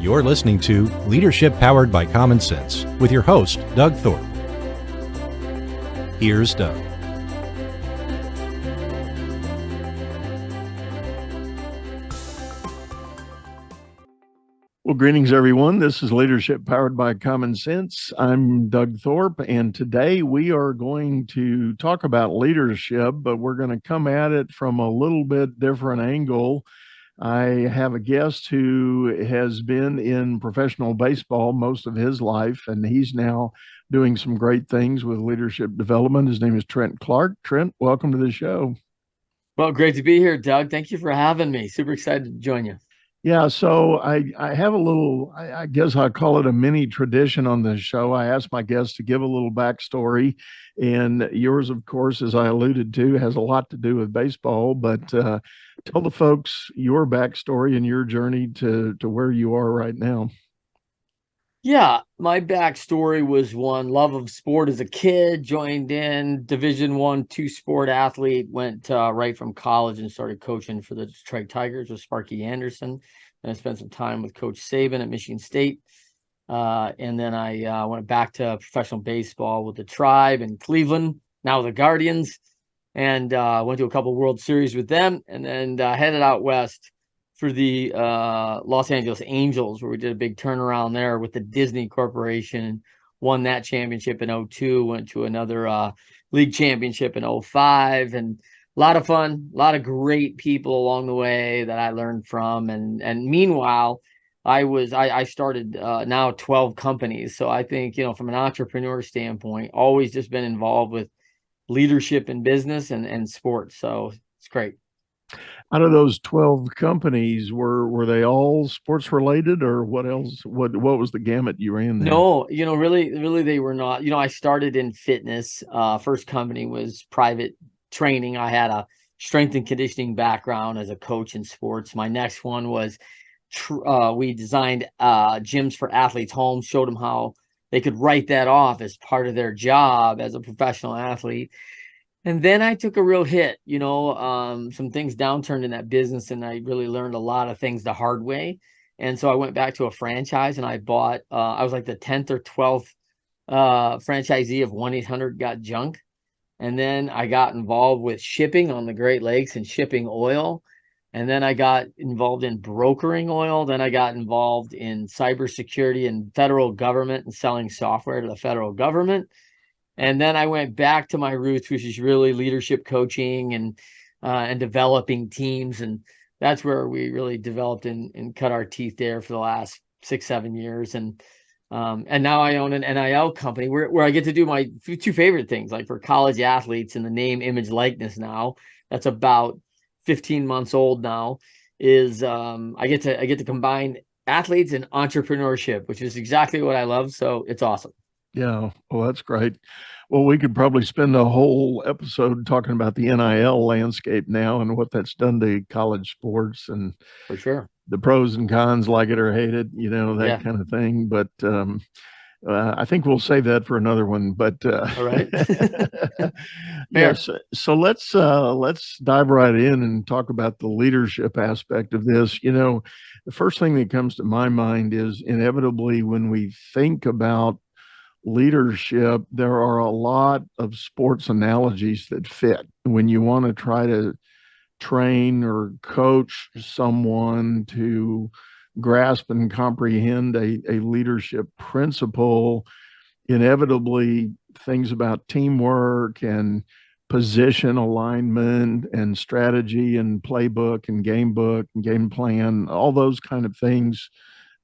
You're listening to Leadership Powered by Common Sense with your host, Doug Thorpe. Here's Doug. Well, greetings, everyone. This is Leadership Powered by Common Sense. I'm Doug Thorpe, and today we are going to talk about leadership, but we're going to come at it from a little bit different angle. I have a guest who has been in professional baseball most of his life, and he's now doing some great things with leadership development. His name is Trent Clark. Trent, welcome to the show. Well, great to be here, Doug. Thank you for having me. Super excited to join you. Yeah, so I have a little, I guess I call it a mini tradition on this show. I ask my guests to give a little backstory, and yours, of course, as I alluded to, has a lot to do with baseball. But tell the folks your backstory and your journey to where you are right now. Yeah, my backstory was one love of sport as a kid, joined in Division I, two-sport athlete, went right from college and started coaching for the Detroit Tigers with Sparky Anderson. And I spent some time with Coach Saban at Michigan State. And then I went back to professional baseball with the Tribe in Cleveland, now the Guardians, and went to a couple World Series with them, and then headed out west for the Los Angeles Angels, where we did a big turnaround there with the Disney Corporation, won that championship in 2002, went to another league championship in 2005, and a lot of fun, a lot of great people along the way that I learned from. And meanwhile, I started now 12 companies. So I think, from an entrepreneur standpoint, always just been involved with leadership in business and sports. So it's great. Out of those 12 companies, were they all sports related, or what else? What was the gamut you ran there? No, really they were not. I started in fitness. First company was private training. I had a strength and conditioning background as a coach in sports. My next one was we designed gyms for athletes' homes, showed them how they could write that off as part of their job as a professional athlete. And then I took a real hit, some things downturned in that business, and I really learned a lot of things the hard way. And so I went back to a franchise, and I bought, I was like the 10th or 12th franchisee of 1-800-GOT-JUNK. And then I got involved with shipping on the Great Lakes and shipping oil. And then I got involved in brokering oil. Then I got involved in cybersecurity and federal government and selling software to the federal government. And then I went back to my roots, which is really leadership coaching and developing teams. And that's where we really developed and cut our teeth there for the last 6-7 years. And now I own an NIL company where I get to do my two favorite things, like for college athletes in the name, image, likeness now. That's about 15 months old now. Is I get to combine athletes and entrepreneurship, which is exactly what I love. So it's awesome. Yeah, well, that's great. Well, we could probably spend a whole episode talking about the NIL landscape now and what that's done to college sports and for sure the pros and cons, like it or hate it, that kind of thing. But I think we'll save that for another one. But all right. Yes. So let's dive right in and talk about the leadership aspect of this. The first thing that comes to my mind is inevitably when we think about leadership, there are a lot of sports analogies that fit when you want to try to train or coach someone to grasp and comprehend a leadership principle. Inevitably, things about teamwork and position alignment and strategy and playbook and game book and game plan, all those kind of things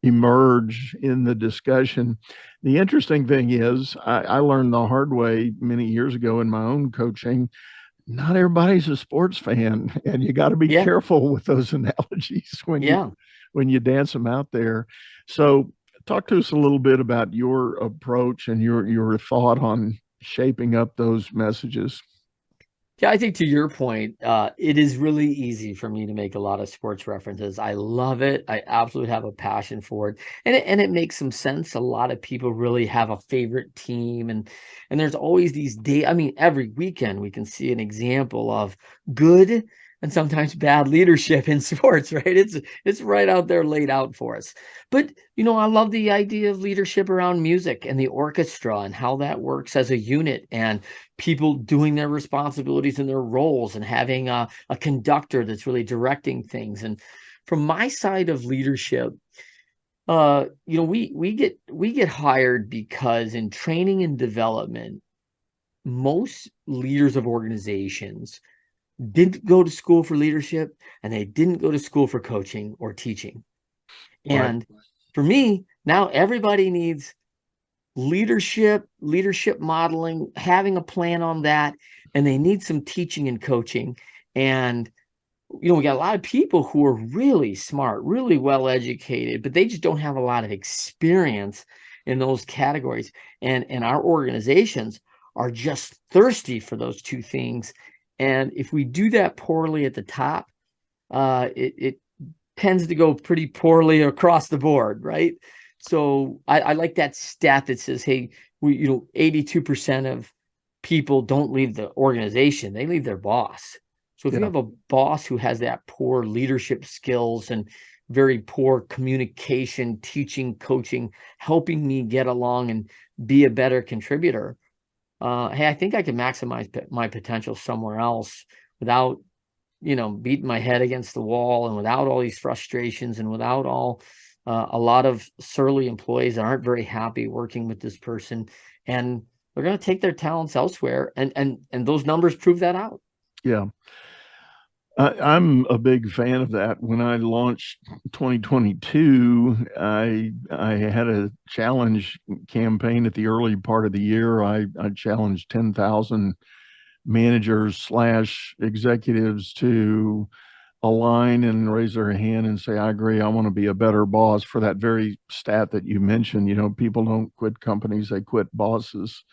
emerge in the discussion. The interesting thing is, I learned the hard way many years ago in my own coaching, not everybody's a sports fan, and you got to be careful with those analogies when you dance them out there. So talk to us a little bit about your approach and your thought on shaping up those messages. Yeah, I think to your point, it is really easy for me to make a lot of sports references. I love it. I absolutely have a passion for it. And it makes some sense. A lot of people really have a favorite team. And there's always these days. I mean, every weekend we can see an example of good and sometimes bad leadership in sports, right? It's right out there laid out for us. But, I love the idea of leadership around music and the orchestra and how that works as a unit, and people doing their responsibilities and their roles, and having a conductor that's really directing things. And from my side of leadership, we get hired because in training and development, most leaders of organizations didn't go to school for leadership, and they didn't go to school for coaching or teaching. And for me, now everybody needs leadership modeling, having a plan on that, and they need some teaching and coaching. And we got a lot of people who are really smart, really well educated, but they just don't have a lot of experience in those categories. And our organizations are just thirsty for those two things. And if we do that poorly at the top, it tends to go pretty poorly across the board, right? So I like that stat that says, hey, 82% of people don't leave the organization, they leave their boss. So if you have a boss who has that poor leadership skills and very poor communication, teaching, coaching, helping me get along and be a better contributor, hey, I think I can maximize my potential somewhere else without, beating my head against the wall, and without all these frustrations, and without a lot of surly employees that aren't very happy working with this person, and they're going to take their talents elsewhere. And those numbers prove that out. Yeah. I'm a big fan of that. When I launched 2022, I had a challenge campaign at the early part of the year. I challenged 10,000 managers / executives to align and raise their hand and say, I agree, I want to be a better boss, for that very stat that you mentioned. People don't quit companies, they quit bosses.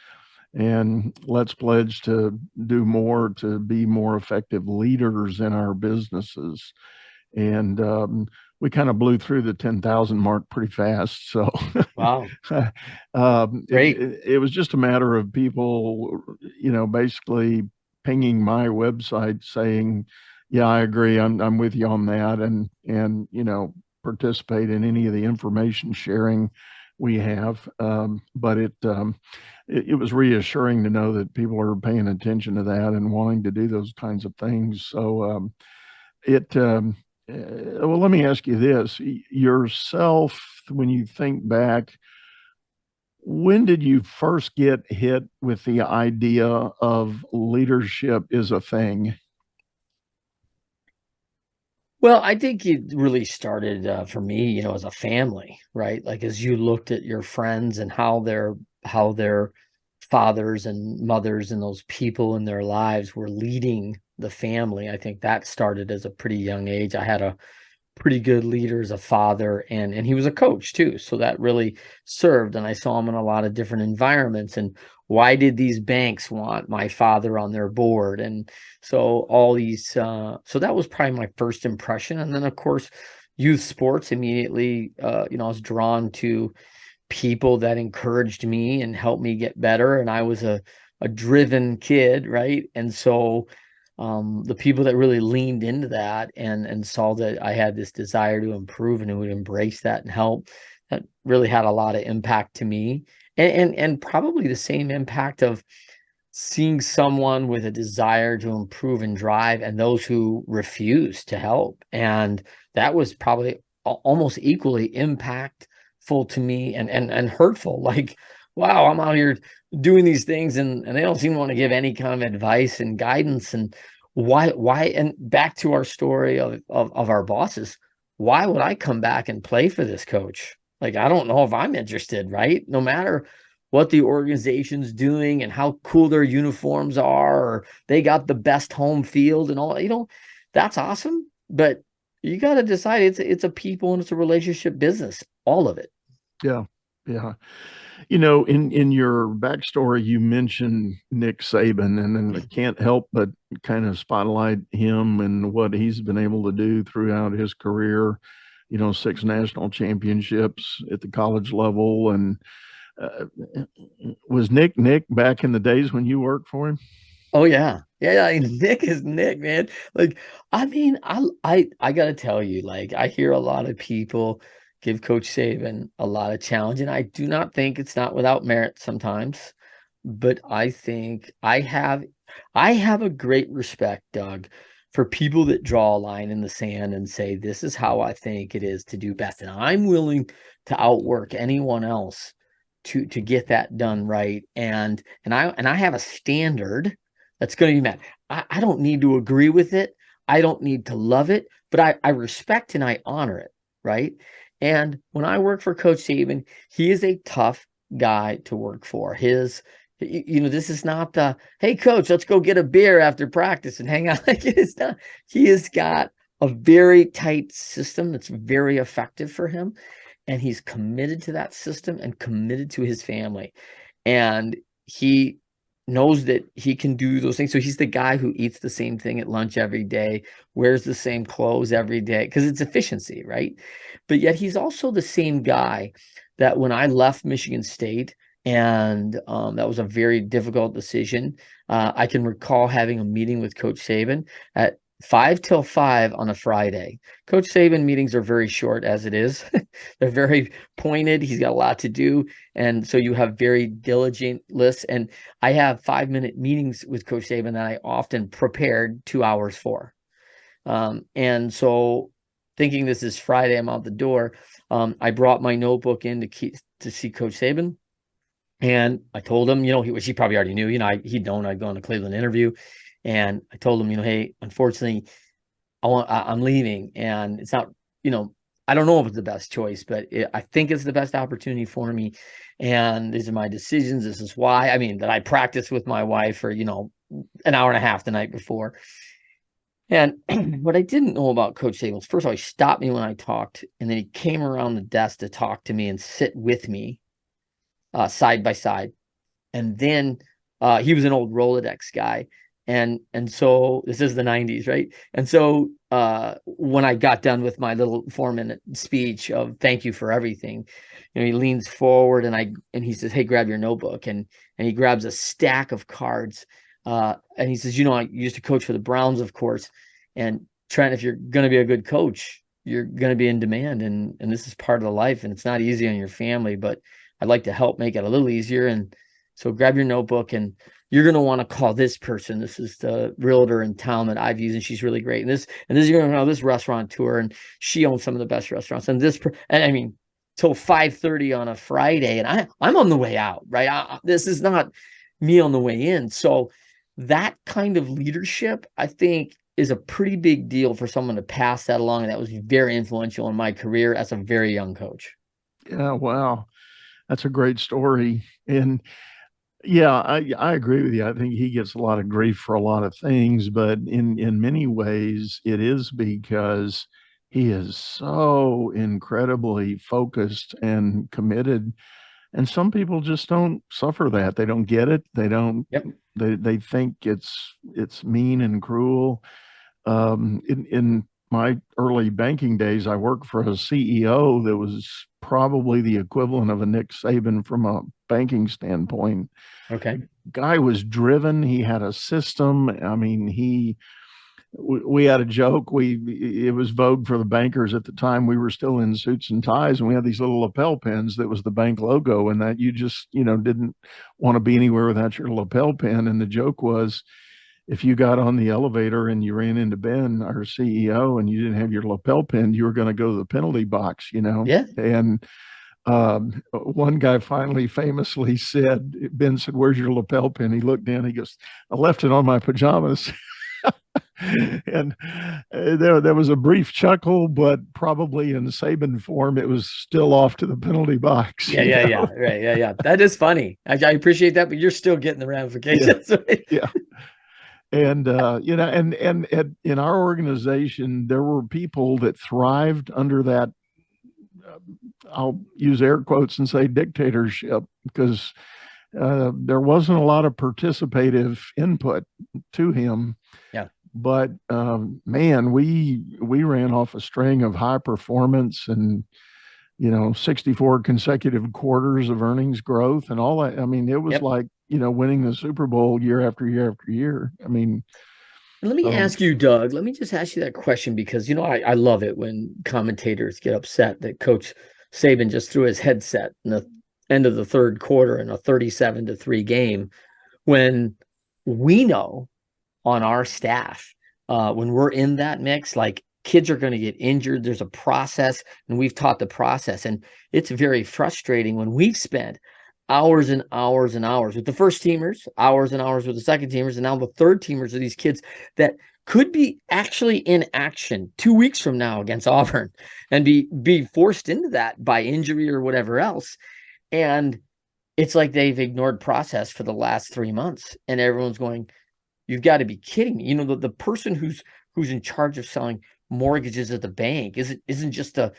And let's pledge to do more to be more effective leaders in our businesses. And we kind of blew through the 10,000 mark pretty fast. So, wow, great. It was just a matter of people, basically pinging my website saying, yeah, I agree. I'm with you on that. And, participate in any of the information sharing we have. But it was reassuring to know that people are paying attention to that and wanting to do those kinds of things. So well, let me ask you this yourself, when you think back, when did you first get hit with the idea of leadership is a thing? Well, I think it really started for me, as a family, right? Like as you looked at your friends and how their fathers and mothers and those people in their lives were leading the family. I think that started as a pretty young age. I had a pretty good leader as a father, and he was a coach too, so that really served. And I saw him in a lot of different environments. And why did these banks want my father on their board? And so all these so that was probably my first impression. And then of course youth sports, immediately I was drawn to people that encouraged me and helped me get better. And I was a driven kid, right? And so the people that really leaned into that and saw that I had this desire to improve and who would embrace that and help, that really had a lot of impact to me. And probably the same impact of seeing someone with a desire to improve and drive, and those who refuse to help. And that was probably almost equally impactful to me, and hurtful. Like, wow, I'm out here doing these things, and they don't seem to want to give any kind of advice and guidance. And why, and back to our story of our bosses, why would I come back and play for this coach? Like, I don't know if I'm interested, right? No matter what the organization's doing and how cool their uniforms are, or they got the best home field and all, that's awesome. But you got to decide it's a people and it's a relationship business, all of it. Yeah. Yeah. In your backstory, you mentioned Nick Saban, and then I can't help but kind of spotlight him and what he's been able to do throughout his career. 6 national championships at the college level. And was Nick back in the days when you worked for him? Oh yeah. Yeah, yeah. Nick is Nick, man. Like, I mean, I gotta tell you, like, I hear a lot of people give Coach Saban a lot of challenge, and I do not think it's not without merit sometimes, but I think I have a great respect, Doug, for people that draw a line in the sand and say, this is how I think it is to do best. And I'm willing to outwork anyone else to get that done right. And I have a standard that's going to be met. I don't need to agree with it. I don't need to love it, but I respect and I honor it. Right. And when I work for Coach Saban, he is a tough guy to work for. This is not the, hey, coach, let's go get a beer after practice and hang out. Like, it's not. He has got a very tight system that's very effective for him. And he's committed to that system and committed to his family. And he knows that he can do those things. So he's the guy who eats the same thing at lunch every day, wears the same clothes every day, because it's efficiency, right? But yet he's also the same guy that when I left Michigan State, and that was a very difficult decision. I can recall having a meeting with Coach Saban at 5 till 5 on a Friday. Coach Saban meetings are very short as it is. They're very pointed. He's got a lot to do. And so you have very diligent lists. And I have 5-minute meetings with Coach Saban that I often prepared 2 hours for. And so thinking this is Friday, I'm out the door. I brought my notebook in to see Coach Saban. And I told him, which he probably already knew, he'd known I'd gone to Cleveland interview. And I told him, hey, unfortunately, I'm leaving, and it's not, I don't know if it's the best choice, but I think it's the best opportunity for me. And these are my decisions. This is why. I mean, that I practiced with my wife for, an hour and a half the night before. And what I didn't know about Coach Saban was, first of all, he stopped me when I talked, and then he came around the desk to talk to me and sit with me side by side. And then he was an old Rolodex guy. And so this is the 90s, right? And so when I got done with my little 4-minute speech of thank you for everything, he leans forward and he says, hey, grab your notebook. And he grabs a stack of cards. And he says, I used to coach for the Browns, of course. And Trent, if you're going to be a good coach, you're going to be in demand. And this is part of the life. And it's not easy on your family, but I'd like to help make it a little easier. And so grab your notebook, and you're going to want to call this person. This is the realtor in town that I've used, and she's really great. And this you're going to know this restaurateur, and she owns some of the best restaurants. And and I mean, till 5:30 on a Friday, and I'm on the way out, right? This is not me on the way in. So that kind of leadership, I think, is a pretty big deal for someone to pass that along. And that was very influential in my career as a very young coach. Yeah, wow. That's a great story. And yeah, I agree with you. I think he gets a lot of grief for a lot of things, but in many ways, it is because he is so incredibly focused and committed. And some people just don't suffer that. They don't get it. They don't. Yep. They think it's mean and cruel. In my early banking days, I worked for a CEO that was probably the equivalent of a Nick Saban from a banking standpoint. Okay. Guy was driven. He had a system. I mean, we had a joke. It was vogue for the bankers at the time. We were still in suits and ties, and we had these little lapel pins that was the bank logo, and that you just, didn't want to be anywhere without your lapel pin. And the joke was, if you got on the elevator and you ran into Ben, our CEO, and you didn't have your lapel pin, you were going to go to the penalty box, Yeah. And one guy finally famously said, Ben said, where's your lapel pin? He looked down, he goes, I left it on my pajamas. And there was a brief chuckle, but probably in Saban form, it was still off to the penalty box. Yeah. Right. Yeah. That is funny. I appreciate that, but you're still getting the ramifications. Yeah. Right? Yeah. And and in our organization, there were people that thrived under that. I'll use air quotes and say dictatorship, because there wasn't a lot of participative input to him. Yeah. But man, we ran off a string of high performance, and 64 consecutive quarters of earnings growth and all that. I mean, it was Yep. like, winning the Super Bowl year after year after year. I mean, Let me ask you, Doug, let me just ask you that question because, I love it when commentators get upset that Coach Saban just threw his headset in the end of the third quarter in a 37-3 game, when we know on our staff, when we're in that mix, like kids are going to get injured. There's a process, and we've taught the process. And it's very frustrating when we've spent hours and hours and hours with the first teamers, hours and hours with the second teamers, and now the third teamers of these kids that could be actually in action 2 weeks from now against Auburn and be forced into that by injury or whatever else. And it's like they've ignored process for the last 3 months, and everyone's going, you've got to be kidding me. The person who's in charge of selling mortgages at the bank isn't just a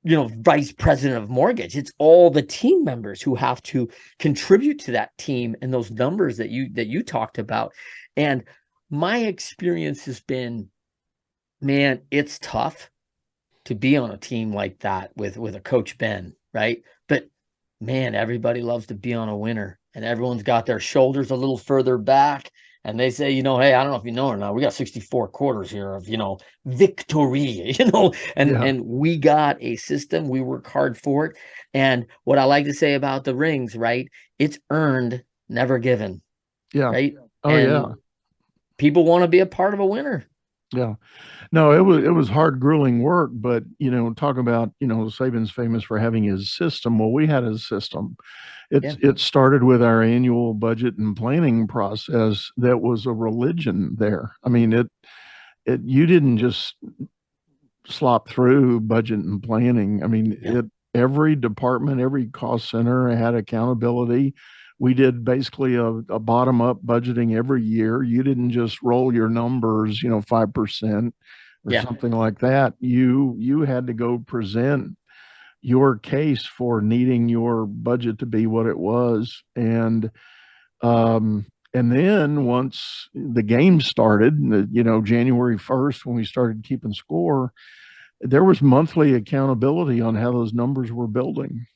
vice president of mortgage. It's all the team members who have to contribute to that team and those numbers that you talked about. And my experience has been, man, it's tough to be on a team like that with a Coach Ben, right? But man, everybody loves to be on a winner, and everyone's got their shoulders a little further back. And they say, hey, I don't know if you know or not, we got 64 quarters here of, victory, and we got a system. We work hard for it. And what I like to say about the rings, right? It's earned, never given. Yeah. Right. Oh, and yeah. People want to be a part of a winner. Yeah. No, it was hard, grueling work, but, talk about, Saban's famous for having his system. Well, we had his system. It started with our annual budget and planning process. That was a religion there. I mean, you didn't just slop through budget and planning. I mean, every department, every cost center had accountability. We did basically a bottom up budgeting every year. You didn't just roll your numbers, 5% or something like that. You had to go present your case for needing your budget to be what it was. And then once the game started, January 1st, when we started keeping score, there was monthly accountability on how those numbers were building.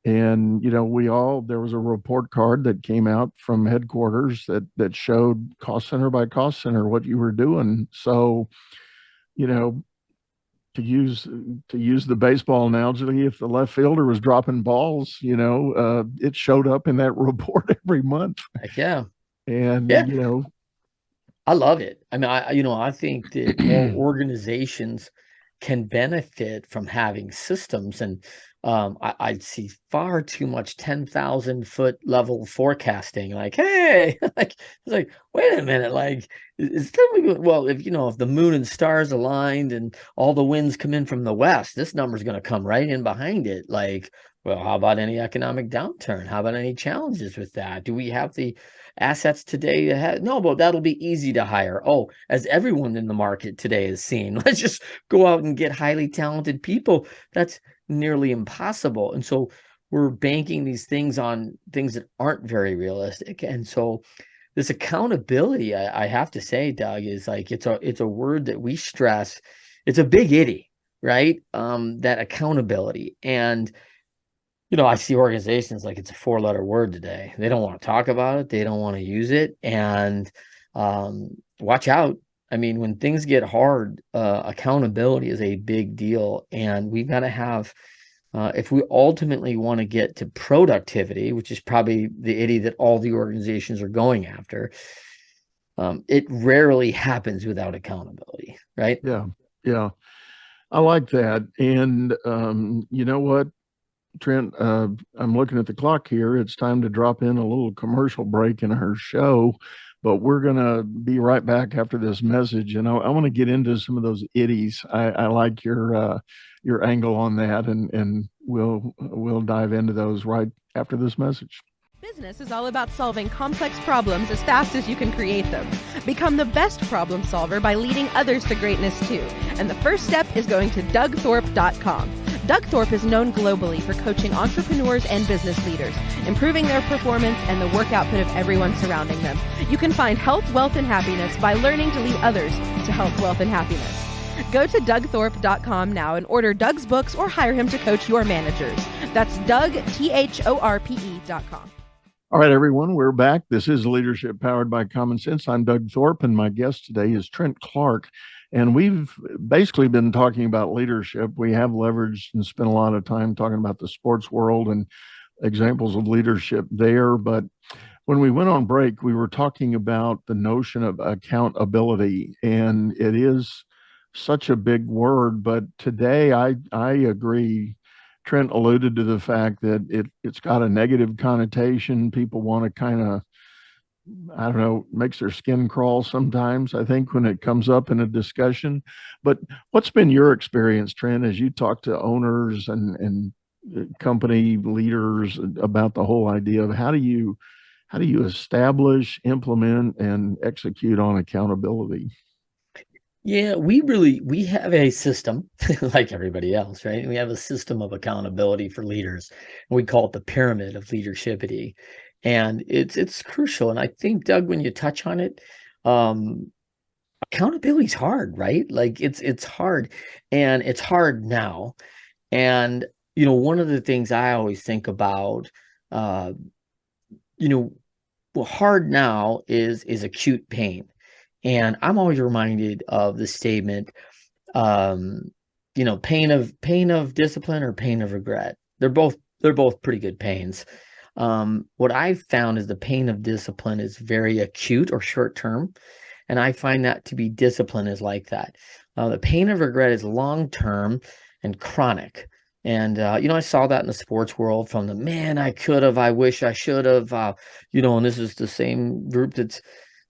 And, there was a report card that came out from headquarters that showed cost center by cost center what you were doing. So, to use the baseball analogy, if the left fielder was dropping balls, it showed up in that report every month. Heck yeah. And, I love it. I mean, I think that more organizations can benefit from having systems, and I see far too much 10,000 foot level forecasting. Like, hey, it's like, wait a minute, like, well, if the moon and stars aligned and all the winds come in from the west, this number's going to come right in behind it. Like, well, how about any economic downturn? How about any challenges with that? Do we have the assets today to have? No, but that'll be easy to hire. Oh, as everyone in the market today is seeing, let's just go out and get highly talented people. That's nearly impossible. And so we're banking these things on things that aren't very realistic. And so this accountability, I have to say, Doug, is like, it's a word that we stress. It's a big itty, right? That accountability. And I see organizations like it's a 4-letter word today. They don't want to talk about it. They don't want to use it. And watch out. I mean, when things get hard, accountability is a big deal. And we've got to have, if we ultimately want to get to productivity, which is probably the itty that all the organizations are going after, it rarely happens without accountability, right? Yeah. Yeah. I like that. And you know what, Trent, I'm looking at the clock here. It's time to drop in a little commercial break in our show, but we're going to be right back after this message. And I want to get into some of those itties. I like your angle on that, and we'll dive into those right after this message. Business is all about solving complex problems as fast as you can create them. Become the best problem solver by leading others to greatness too. And the first step is going to DougThorpe.com. Doug Thorpe is known globally for coaching entrepreneurs and business leaders, improving their performance and the work output of everyone surrounding them. You can find health, wealth, and happiness by learning to lead others to health, wealth, and happiness. Go to DougThorpe.com now and order Doug's books or hire him to coach your managers. That's Doug, THORPE.com. All right, everyone, we're back. This is Leadership Powered by Common Sense. I'm Doug Thorpe, and my guest today is Trent Clark. And we've basically been talking about leadership. We have leveraged and spent a lot of time talking about the sports world and examples of leadership there. But when we went on break, we were talking about the notion of accountability, and it is such a big word. But today, I agree. Trent alluded to the fact that it's got a negative connotation. People want to kind of, I don't know, makes their skin crawl sometimes, I think, when it comes up in a discussion. But what's been your experience, Trent, as you talk to owners and company leaders about the whole idea of how do you establish, implement, and execute on accountability? Yeah, we have a system like everybody else, right? We have a system of accountability for leaders. We call it the pyramid of leadershipity. And it's crucial. And I think, Doug, when you touch on it, accountability is hard, right? Like it's hard, and it's hard now. And, one of the things I always think about, hard now is acute pain. And I'm always reminded of the statement, pain of discipline or pain of regret. They're both pretty good pains. What I've found is the pain of discipline is very acute or short term. And I find that to be discipline is like that. The pain of regret is long term and chronic. And, I saw that in the sports world from the man, I could have, I wish I should have, and this is the same group that's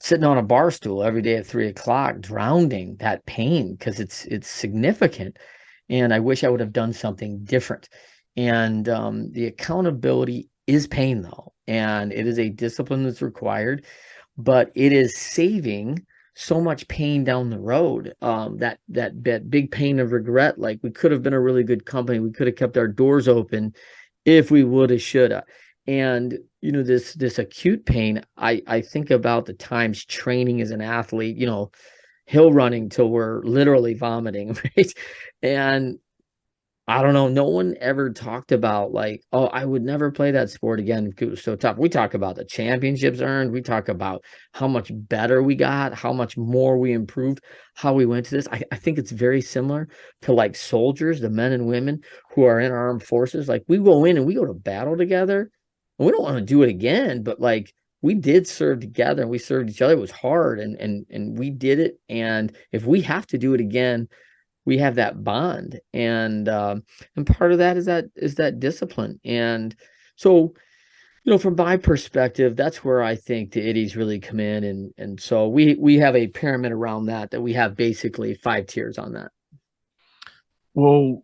sitting on a bar stool every day at 3:00, drowning that pain because it's significant. And I wish I would have done something different. And the accountability is pain, though. And it is a discipline that's required, but it is saving so much pain down the road. That big pain of regret, like we could have been a really good company. We could have kept our doors open if we woulda, shoulda. And, this acute pain, I think about the times training as an athlete, hill running till we're literally vomiting, right? And I don't know, no one ever talked about like, oh, I would never play that sport again because it was so tough. We talk about the championships earned. We talk about how much better we got, how much more we improved, how we went to this. I think it's very similar to like soldiers, the men and women who are in our armed forces. Like we go in and we go to battle together. And we don't want to do it again, but like we did serve together and we served each other. It was hard and we did it. And if we have to do it again, we have that bond. And part of that is that discipline. And so, from my perspective, that's where I think the ities really come in. And so we have a pyramid around that we have basically 5 tiers on that. Well,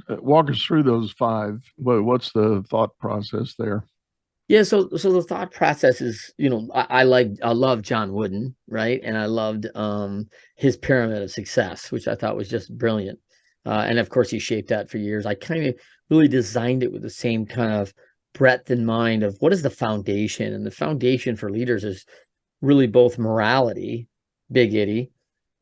walk us through those 5. What's the thought process there? Yeah, so the thought process is, I love John Wooden, right? And I loved his pyramid of success, which I thought was just brilliant. And of course, he shaped that for years. I kind of really designed it with the same kind of breadth in mind of what is the foundation. And the foundation for leaders is really both morality, big itty,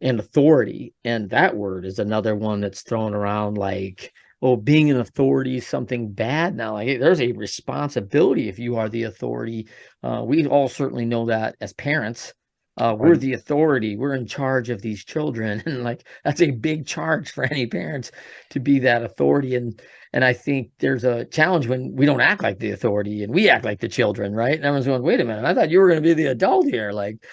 and authority. And that word is another one that's thrown around like, oh, being an authority is something bad now. Like there's a responsibility if you are the authority. We all certainly know that as parents. We're the authority. We're in charge of these children. And like that's a big charge for any parents to be that authority. And I think there's a challenge when we don't act like the authority and we act like the children, right? And everyone's going, wait a minute, I thought you were going to be the adult here. Like,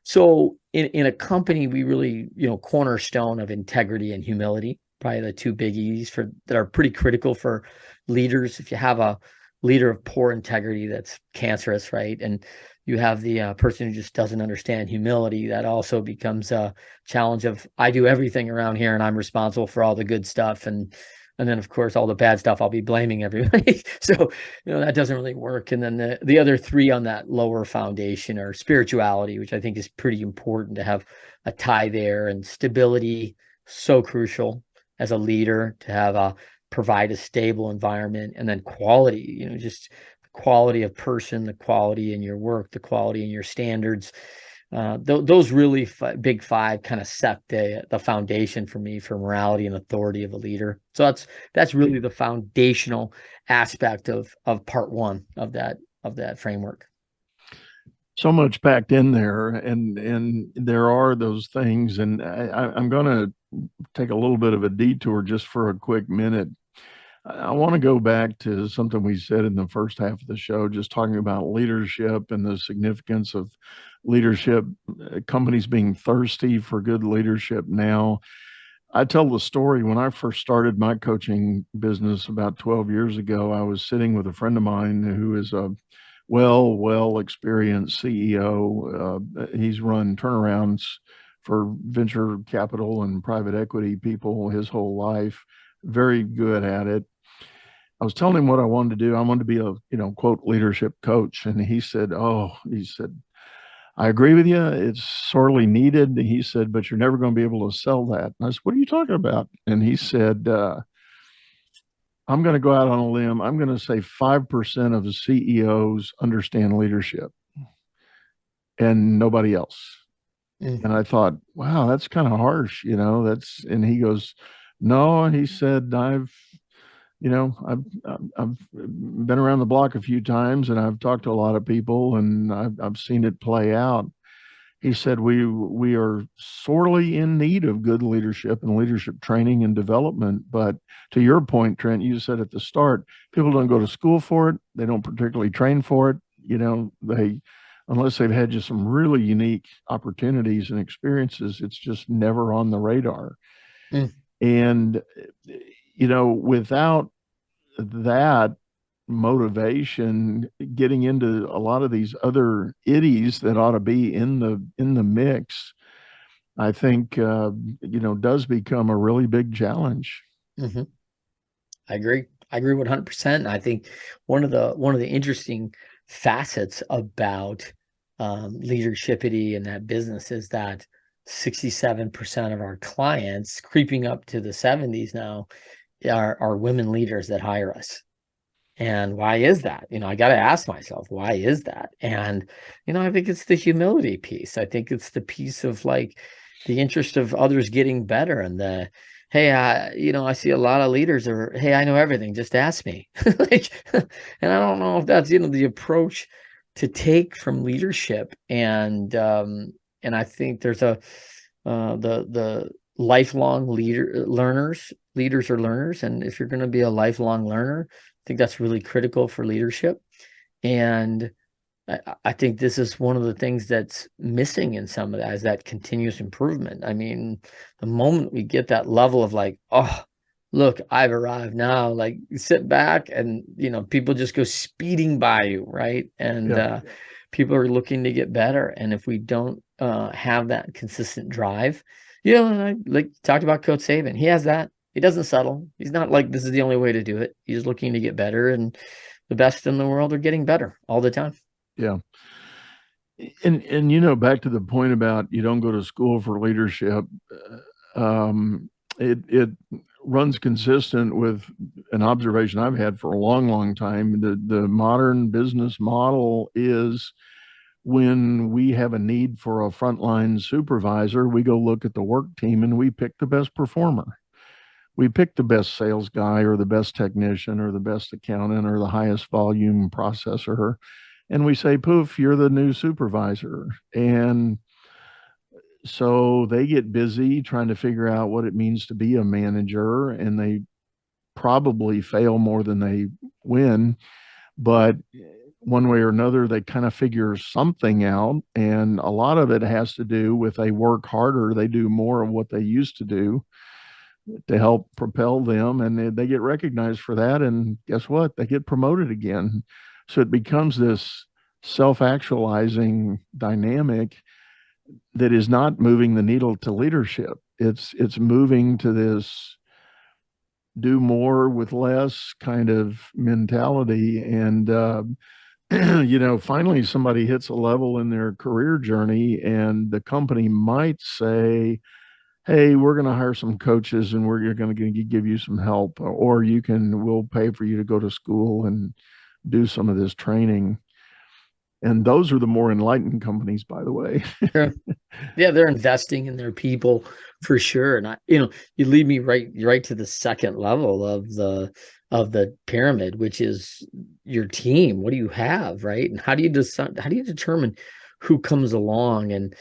so in a company, we really, cornerstone of integrity and humility. Probably the 2 biggies that are pretty critical for leaders. If you have a leader of poor integrity, that's cancerous, right? And you have the person who just doesn't understand humility, that also becomes a challenge of I do everything around here and I'm responsible for all the good stuff. And then of course, all the bad stuff, I'll be blaming everybody. So, that doesn't really work. And then the other 3 on that lower foundation are spirituality, which I think is pretty important to have a tie there, and stability, so crucial as a leader to have provide a stable environment, and then quality, just the quality of person, the quality in your work, the quality in your standards. those really big five kind of set the foundation for me for morality and authority of a leader. So that's really the foundational aspect of part one of that framework. So much packed in there, and there are those things, and I'm going to take a little bit of a detour just for a quick minute. I want to go back to something we said in the first half of the show, just talking about leadership and the significance of leadership, companies being thirsty for good leadership now. I tell the story when I first started my coaching business about 12 years ago. I was sitting with a friend of mine who is a well experienced CEO. He's run turnarounds for venture capital and private equity people his whole life, very good at it. I was telling him what I wanted to do. I wanted to be a, quote, leadership coach. And he said, I agree with you. It's sorely needed. He said, but you're never going to be able to sell that. And I said, what are you talking about? And he said, I'm going to go out on a limb. I'm going to say 5% of the CEOs understand leadership and nobody else. Mm. And I thought, wow, that's kind of harsh, and he goes, no, he said, I've been around the block a few times and I've talked to a lot of people and I've seen it play out. He said, we are sorely in need of good leadership and leadership training and development. But to your point, Trent, you said at the start, people don't go to school for it. They don't particularly train for it. Unless they've had just some really unique opportunities and experiences, it's just never on the radar. Mm. And, without that motivation, getting into a lot of these other ities that ought to be in the mix, I think does become a really big challenge. Mm-hmm. I agree 100%. I think one of the interesting facets about Leadershipity and that business is that 67% of our clients, creeping up to the 70s now, are women leaders that hire us. And why is that? I got to ask myself, why is that? And, I think it's the humility piece. I think it's the piece of like the interest of others getting better and the, hey, I see a lot of leaders are, hey, I know everything, just ask me. And I don't know if that's, the approach to take from leadership. And I think there's the lifelong leaders are learners. And if you're going to be a lifelong learner, I think that's really critical for leadership. And I think this is one of the things that's missing in some of that is that continuous improvement. I mean, the moment we get that level of like, oh, look, I've arrived now, like sit back and, people just go speeding by you. Right. And people are looking to get better. And if we don't have that consistent drive, I like talked about Coach Saban, he has that. He doesn't settle. He's not like, this is the only way to do it. He's looking to get better, and the best in the world are getting better all the time. Yeah. And back to the point about you don't go to school for leadership. It runs consistent with an observation I've had for a long time. The modern business model is when we have a need for a frontline supervisor, we go look at the work team and we pick the best performer. We pick the best sales guy or the best technician or the best accountant or the highest volume processor. And we say, poof, you're the new supervisor. And so they get busy trying to figure out what it means to be a manager, and they probably fail more than they win. But one way or another, they kind of figure something out. And a lot of it has to do with they work harder. They do more of what they used to do to help propel them, and they get recognized for that. And guess what? They get promoted again. So it becomes this self-actualizing dynamic that is not moving the needle to leadership. It's moving to this do more with less kind of mentality. And, finally somebody hits a level in their career journey and the company might say, hey, we're going to hire some coaches and we're going to give you some help, or we'll pay for you to go to school and do some of this training. And those are the more enlightened companies, by the way. Sure. Yeah, they're investing in their people for sure. And you lead me right to the second level of the pyramid, which is your team. What do you have, right? And how do you decide, how do you determine who comes along? And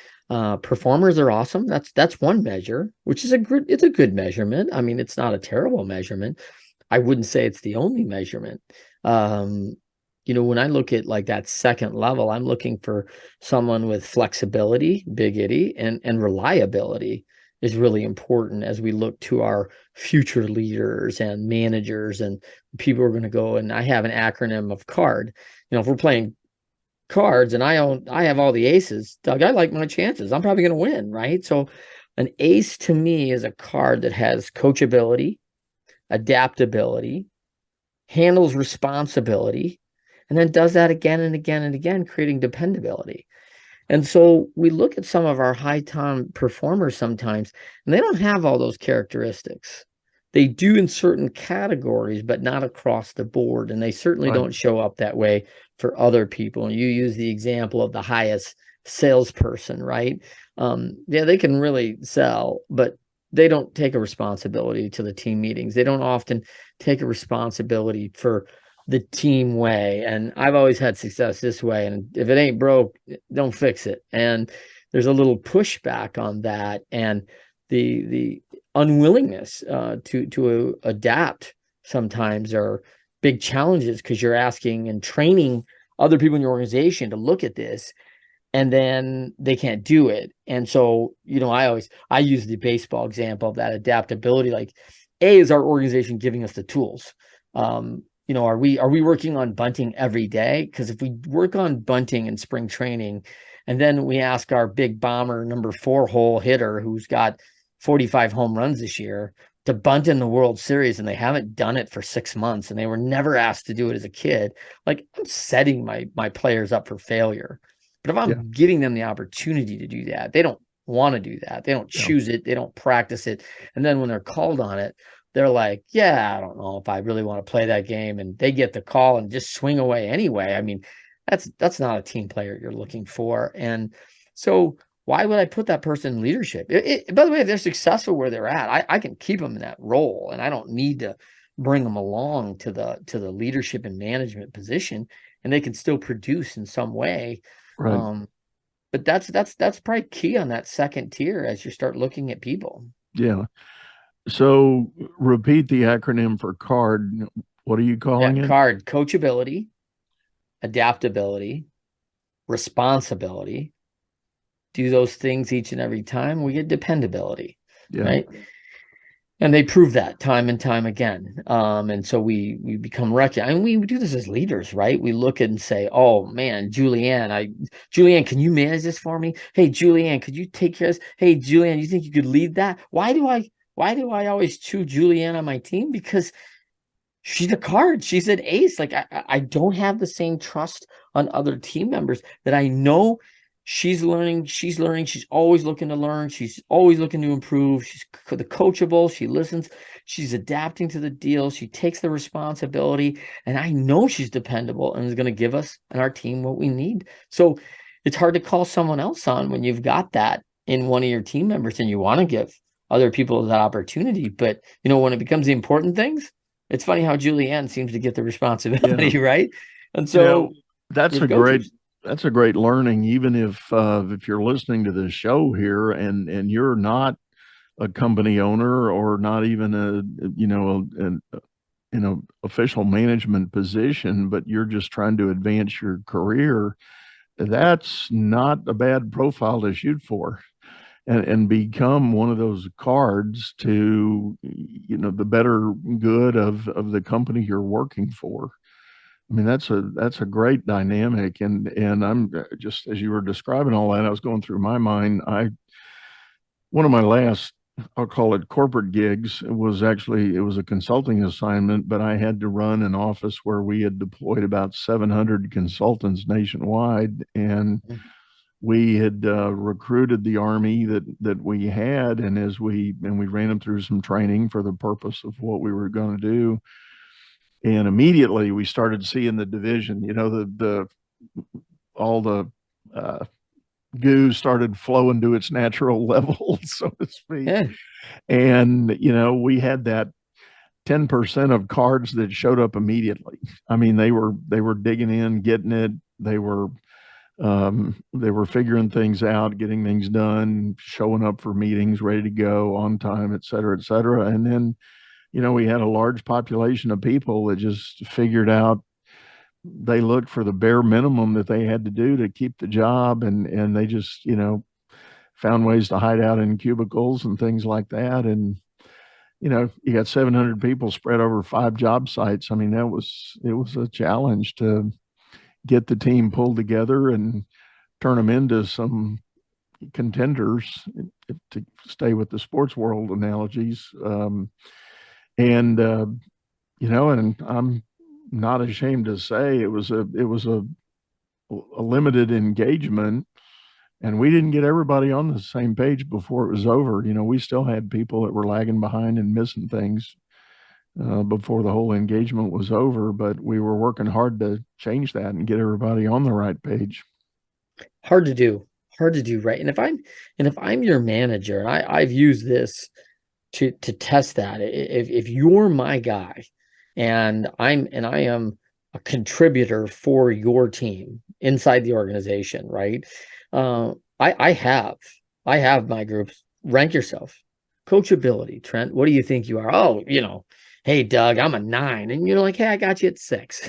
performers are awesome. That's one measure, which is it's a good measurement. I mean, it's not a terrible measurement. I wouldn't say it's the only measurement. Um, when I look at like that second level, I'm looking for someone with flexibility, big itty, and reliability is really important as we look to our future leaders and managers and people are going to go. And I have an acronym of CARD. If we're playing cards and I have all the aces, Doug, I like my chances. I'm probably going to win, right? So an ace to me is a card that has coachability, adaptability, handles responsibility, and then does that again and again and again, creating dependability. And so we look at some of our high-time performers sometimes, and they don't have all those characteristics. They do in certain categories, but not across the board. And they certainly don't show up that way for other people. And you use the example of the highest salesperson, right? Yeah, they can really sell, but they don't take a responsibility to the team meetings. They don't often take a responsibility for the team way. And I've always had success this way. And if it ain't broke, don't fix it. And there's a little pushback on that. And the unwillingness to adapt sometimes are big challenges because you're asking and training other people in your organization to look at this and then they can't do it. And so, I use the baseball example of that adaptability. Like, is our organization giving us the tools? Are we working on bunting every day? Because if we work on bunting in spring training, and then we ask our big bomber number 4 hole hitter who's got 45 home runs this year to bunt in the World Series, and they haven't done it for 6 months, and they were never asked to do it as a kid, like, I'm setting my players up for failure. But if I'm giving them the opportunity to do that, they don't want to do that. They don't choose it. They don't practice it. And then when they're called on it, they're like, yeah, I don't know if I really want to play that game. And they get the call and just swing away anyway. I mean, that's not a team player you're looking for. And so why would I put that person in leadership? By the way, if they're successful where they're at, I can keep them in that role, and I don't need to bring them along to the leadership and management position, and they can still produce in some way. Right. But that's probably key on that second tier as you start looking at people. Yeah. So repeat the acronym for CARD. What are you calling it? CARD: coachability, adaptability, responsibility. Do those things each and every time, we get dependability, right? And they prove that time and time again. And so we become recognized. And we do this as leaders, right? We look and say, oh man, Julianne, can you manage this for me? Hey, Julianne, could you take care of this? Hey, Julianne, you think you could lead that? Why do I always choose Julianne on my team? Because she's a card. She's an ace. Like I don't have the same trust on other team members that I know. She's learning. She's always looking to learn. She's always looking to improve. She's the coachable. She listens. She's adapting to the deal. She takes the responsibility. And I know she's dependable and is going to give us and our team what we need. So it's hard to call someone else on when you've got that in one of your team members and you want to give other people that opportunity. But, when it becomes the important things, it's funny how Julianne seems to get the responsibility, right? And so that's a great learning, even if you're listening to this show here and you're not a company owner or not even an official management position, but you're just trying to advance your career. That's not a bad profile to shoot for, and become one of those cards to the better good of the company you're working for. I mean, that's a great dynamic. And I'm just, as you were describing all that, I was going through my mind. One of my last, I'll call it corporate gigs, it was a consulting assignment, but I had to run an office where we had deployed about 700 consultants nationwide. And we had recruited the army that we had. And we ran them through some training for the purpose of what we were going to do. And immediately we started seeing the division, all the goo started flowing to its natural level, so to speak. Yeah. And, you know, we had that 10% of cards that showed up immediately. I mean, they were digging in, getting it. They were figuring things out, getting things done, showing up for meetings, ready to go on time, et cetera, et cetera. And then, you know, we had a large population of people that just figured out, they looked for the bare minimum that they had to do to keep the job. And they just, you know, found ways to hide out in cubicles and things like that. And, you know, you got 700 people spread over 5 job sites. I mean, it was a challenge to get the team pulled together and turn them into some contenders, to stay with the sports world analogies. You know, and I'm not ashamed to say it was a limited engagement, and we didn't get everybody on the same page before it was over. You know, we still had people that were lagging behind and missing things before the whole engagement was over, but we were working hard to change that and get everybody on the right page. Hard to do, right? And if I'm your manager, and I've used this to test that, if you're my guy, and I am a contributor for your team inside the organization, right? I have my groups. Rank yourself. Coachability, Trent. What do you think you are? Oh, you know, hey, Doug, I'm a 9. And you're like, hey, I got you at 6.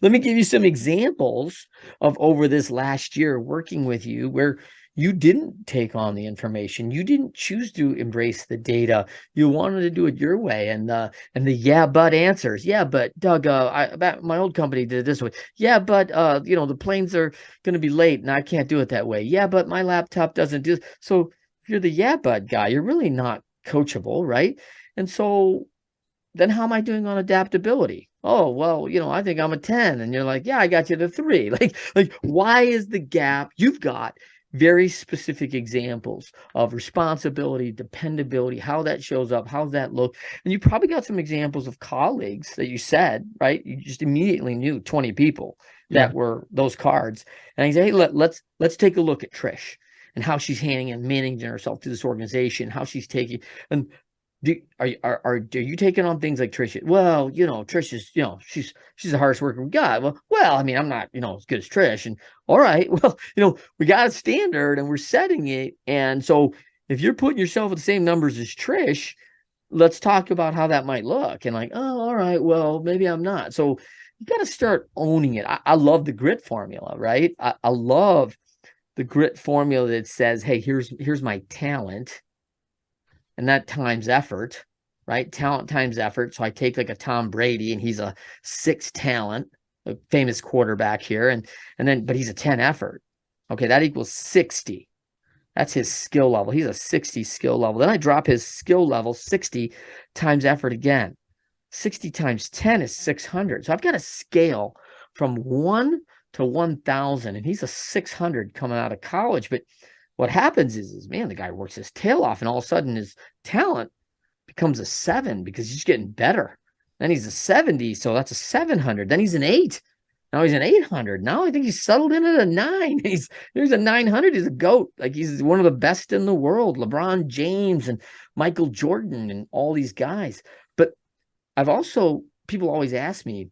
Let me give you some examples of over this last year working with you where you didn't take on the information. You didn't choose to embrace the data. You wanted to do it your way. And the yeah, but answers. Yeah, but Doug, my old company did it this way. Yeah, but you know, the planes are going to be late and I can't do it that way. Yeah, but my laptop doesn't do. So if you're the yeah, but guy, you're really not coachable, right? And so then how am I doing on adaptability? Oh, well, you know, I think I'm a 10. And you're like, yeah, I got you to 3. Like, why is the gap? You've got very specific examples of responsibility, dependability, how that shows up, how's that look. And you probably got some examples of colleagues that you said, right? You just immediately knew 20 people that were those cards. And I say, hey, let's take a look at Trish and how she's handling and managing herself to this organization, how she's taking, and are you taking on things like Trish? Well, you know, Trish is, you know, she's the hardest worker we got. Well, I mean, I'm not, you know, as good as Trish. And all right, well, you know, we got a standard and we're setting it. And so if you're putting yourself at the same numbers as Trish, let's talk about how that might look. And like, oh, all right, well, maybe I'm not. So you got to start owning it. I love the grit formula, right? I love the grit formula that says, hey, here's my talent. And that times effort, right? Talent times effort. So I take like a Tom Brady, and he's a 6 talent, a famous quarterback here, and then but he's a 10 effort. Okay, that equals 60. That's his skill level. He's a 60 skill level. Then I drop his skill level 60 times effort again. 60 times 10 is 600. So I've got a scale from 1 to 1,000, and he's a 600 coming out of college, but what happens is, man, the guy works his tail off, and all of a sudden his talent becomes a 7 because he's getting better. Then he's a 70, so that's a 700. Then he's an 8. Now he's an 800. Now I think he's settled in at a 9. He's a 900. He's a GOAT. Like, he's one of the best in the world. LeBron James and Michael Jordan and all these guys. But people always ask me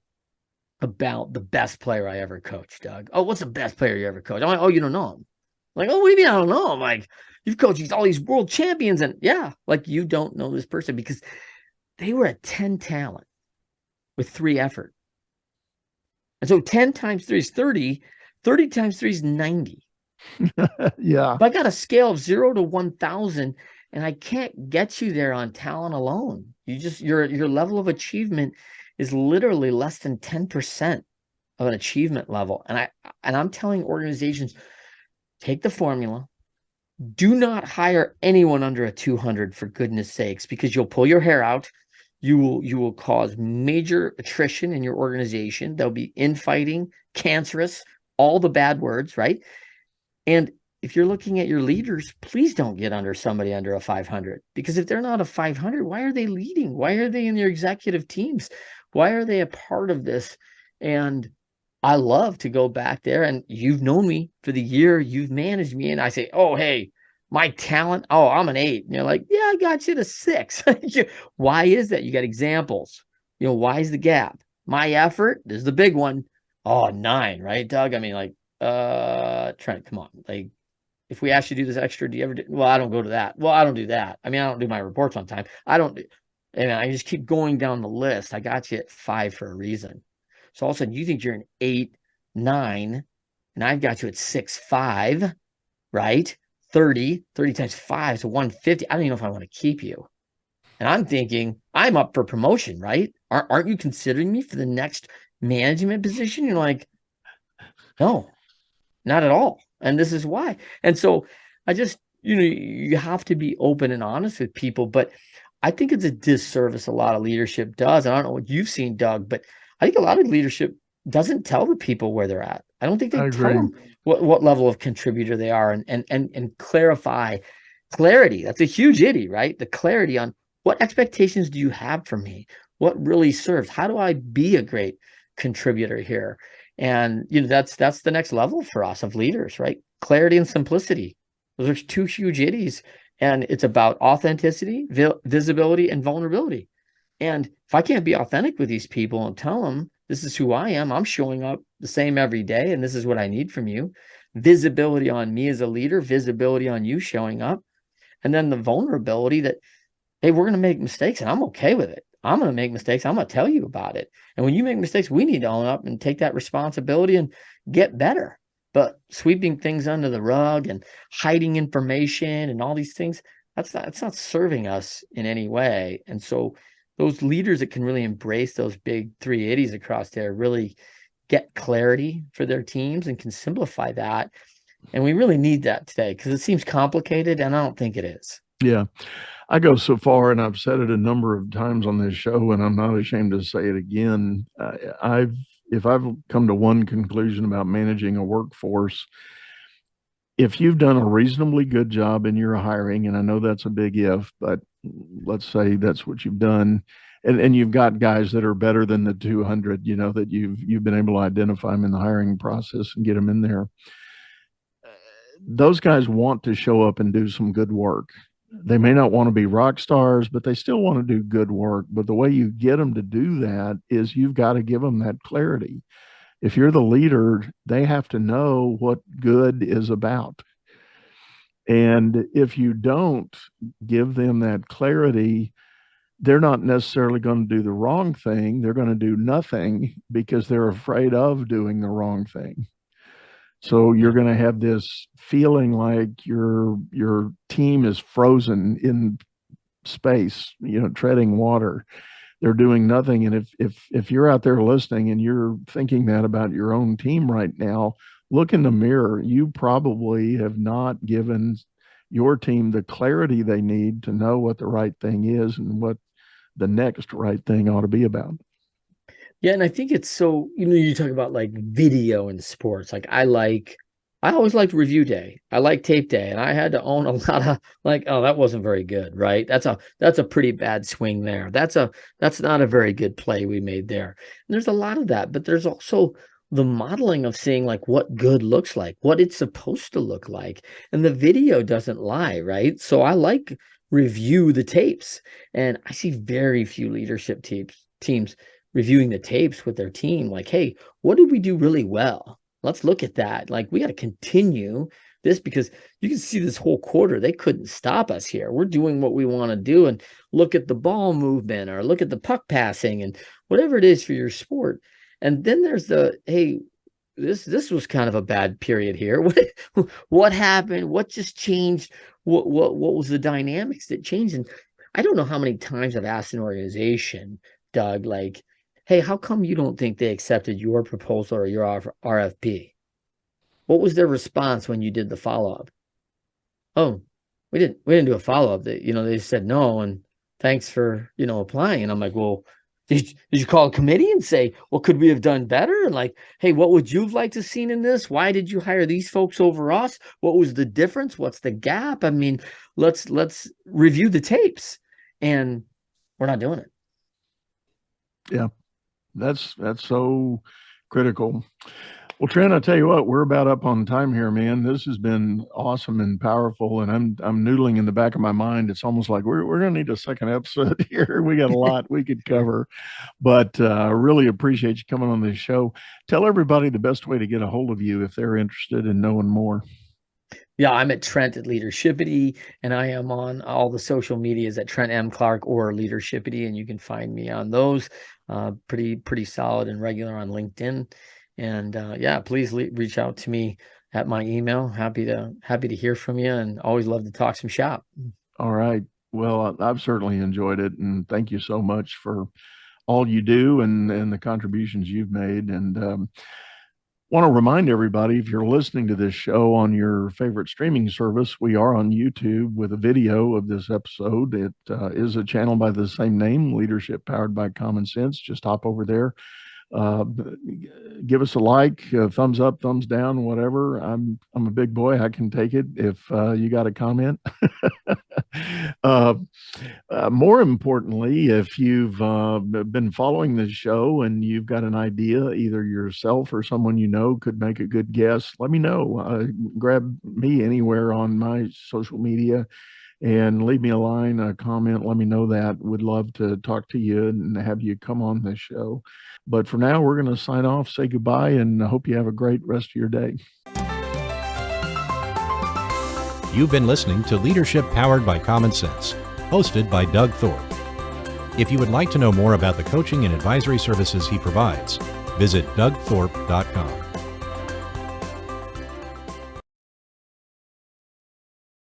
about the best player I ever coached, Doug. Oh, what's the best player you ever coached? I'm like, oh, you don't know him. Like, oh, what do you mean I don't know? I'm like, you've coached all these world champions. And yeah, like, you don't know this person because they were a 10 talent with 3 effort. And so 10 times 3 is 30. 30 times 3 is 90. Yeah. But I got a scale of 0 to 1,000, and I can't get you there on talent alone. Your level of achievement is literally less than 10% of an achievement level. And I'm telling organizations, take the formula. Do not hire anyone under a 200, for goodness sakes, because you'll pull your hair out. You will cause major attrition in your organization. There'll be infighting, cancerous, all the bad words, right? And if you're looking at your leaders, please don't get under somebody under a 500, because if they're not a 500, why are they leading? Why are they in their executive teams? Why are they a part of this? And I love to go back there, and you've known me for the year you've managed me, and I say, oh, hey, my talent, oh, I'm an 8. And you're like, yeah, I got you to 6. Why is that? You got examples. Why is the gap? My effort, this is the big one. Oh, 9, right, Doug? I mean, like, Trent, come on. Like, if we ask you to do this extra, do you ever do? Well, I don't go to that. Well, I don't do that. I mean, I don't do my reports on time. I don't do, and I just keep going down the list. I got you at 5 for a reason. So all of a sudden you think you're an 8, 9, and I've got you at 6, 5, right? 30 times 5 is 150. I don't even know if I want to keep you. And I'm thinking I'm up for promotion, right? Aren't you considering me for the next management position? You're like, no, not at all. And this is why. And so I just, you have to be open and honest with people, but I think it's a disservice a lot of leadership does. I don't know what you've seen, Doug, but I think a lot of leadership doesn't tell the people where they're at. I don't think they tell them what level of contributor they are and clarify clarity. That's a huge itty, right? The clarity on what expectations do you have from me? What really serves? How do I be a great contributor here? And that's the next level for us of leaders, right? Clarity and simplicity. Those are 2 huge itties. And it's about authenticity, visibility, and vulnerability. And if I can't be authentic with these people and tell them this is who I am, I'm showing up the same every day, and this is what I need from you. Visibility on me as a leader, visibility on you showing up. And then the vulnerability that, hey, we're going to make mistakes, and I'm okay with it. I'm going to make mistakes. I'm going to tell you about it. And when you make mistakes, we need to own up and take that responsibility and get better. But sweeping things under the rug and hiding information and all these things, that's not serving us in any way. And so those leaders that can really embrace those big 3 itties across there really get clarity for their teams and can simplify that. And we really need that today because it seems complicated, and I don't think it is. Yeah. I go so far, and I've said it a number of times on this show, and I'm not ashamed to say it again. If I've come to one conclusion about managing a workforce, if you've done a reasonably good job in your hiring, and I know that's a big if, but let's say that's what you've done, and you've got guys that are better than the 200, that you've been able to identify them in the hiring process and get them in there. Those guys want to show up and do some good work. They may not want to be rock stars, but they still want to do good work. But the way you get them to do that is you've got to give them that clarity. If you're the leader, they have to know what good is about. And if you don't give them that clarity, they're not necessarily going to do the wrong thing. They're going to do nothing because they're afraid of doing the wrong thing. So you're going to have this feeling like your team is frozen in space, treading water. They're doing nothing. And if you're out there listening and you're thinking that about your own team right now, look in the mirror. You probably have not given your team the clarity they need to know what the right thing is and what the next right thing ought to be about. Yeah, and I think it's so, you talk about like video in sports. Like I always liked review day. I like tape day, and I had to own a lot of like, oh, that wasn't very good, right? That's a pretty bad swing there. That's not a very good play we made there. And there's a lot of that, but there's also the modeling of seeing like what good looks like, what it's supposed to look like. And the video doesn't lie, right? So I like review the tapes, and I see very few leadership teams reviewing the tapes with their team. Like, hey, what did we do really well? Let's look at that. Like, we got to continue this because you can see this whole quarter, they couldn't stop us here. We're doing what we want to do, and look at the ball movement or look at the puck passing and whatever it is for your sport. And then there's the, hey, this was kind of a bad period here. What happened? What just changed? What was the dynamics that changed? And I don't know how many times I've asked an organization, Doug, like, hey, how come you don't think they accepted your proposal or your RFP? What was their response when you did the follow-up? Oh, we didn't do a follow-up. They said no, and thanks for, applying. And I'm like, well, did you call a committee and say, well, could we have done better? And like, hey, what would you have liked to seen in this? Why did you hire these folks over us? What was the difference? What's the gap? I mean, let's review the tapes. And we're not doing it. Yeah. That's so Critical. Well, Trent, I tell you what, we're about up on time here, man. This has been awesome and powerful, and I'm noodling in the back of my mind. It's almost like we're going to need a second episode here. We got a lot we could cover, but I really appreciate you coming on this show. Tell everybody the best way to get a hold of you if they're interested in knowing more. Yeah, I'm at Trent at Leadershipity, and I am on all the social medias at Trent M Clark or Leadershipity, and you can find me on those. Pretty solid and regular on LinkedIn. And yeah, please reach out to me at my email. Happy to hear from you, and always love to talk some shop. All right. Well, I've certainly enjoyed it, and thank you so much for all you do and the contributions you've made. And want to remind everybody, if you're listening to this show on your favorite streaming service, we are on YouTube with a video of this episode. It is a channel by the same name, Leadership Powered by Common Sense. Just hop over there. Give us a like, thumbs up, thumbs down, whatever. I'm a big boy. I can take it if you got a comment. More importantly, if you've been following this show and you've got an idea, either yourself or someone you know could make a good guest, let me know. Grab me anywhere on my social media and leave me a line, a comment. Let me know that. Would love to talk to you and have you come on this show. But for now, we're going to sign off, say goodbye, and I hope you have a great rest of your day. You've been listening to Leadership Powered by Common Sense, hosted by Doug Thorpe. If you would like to know more about the coaching and advisory services he provides, visit dougthorpe.com.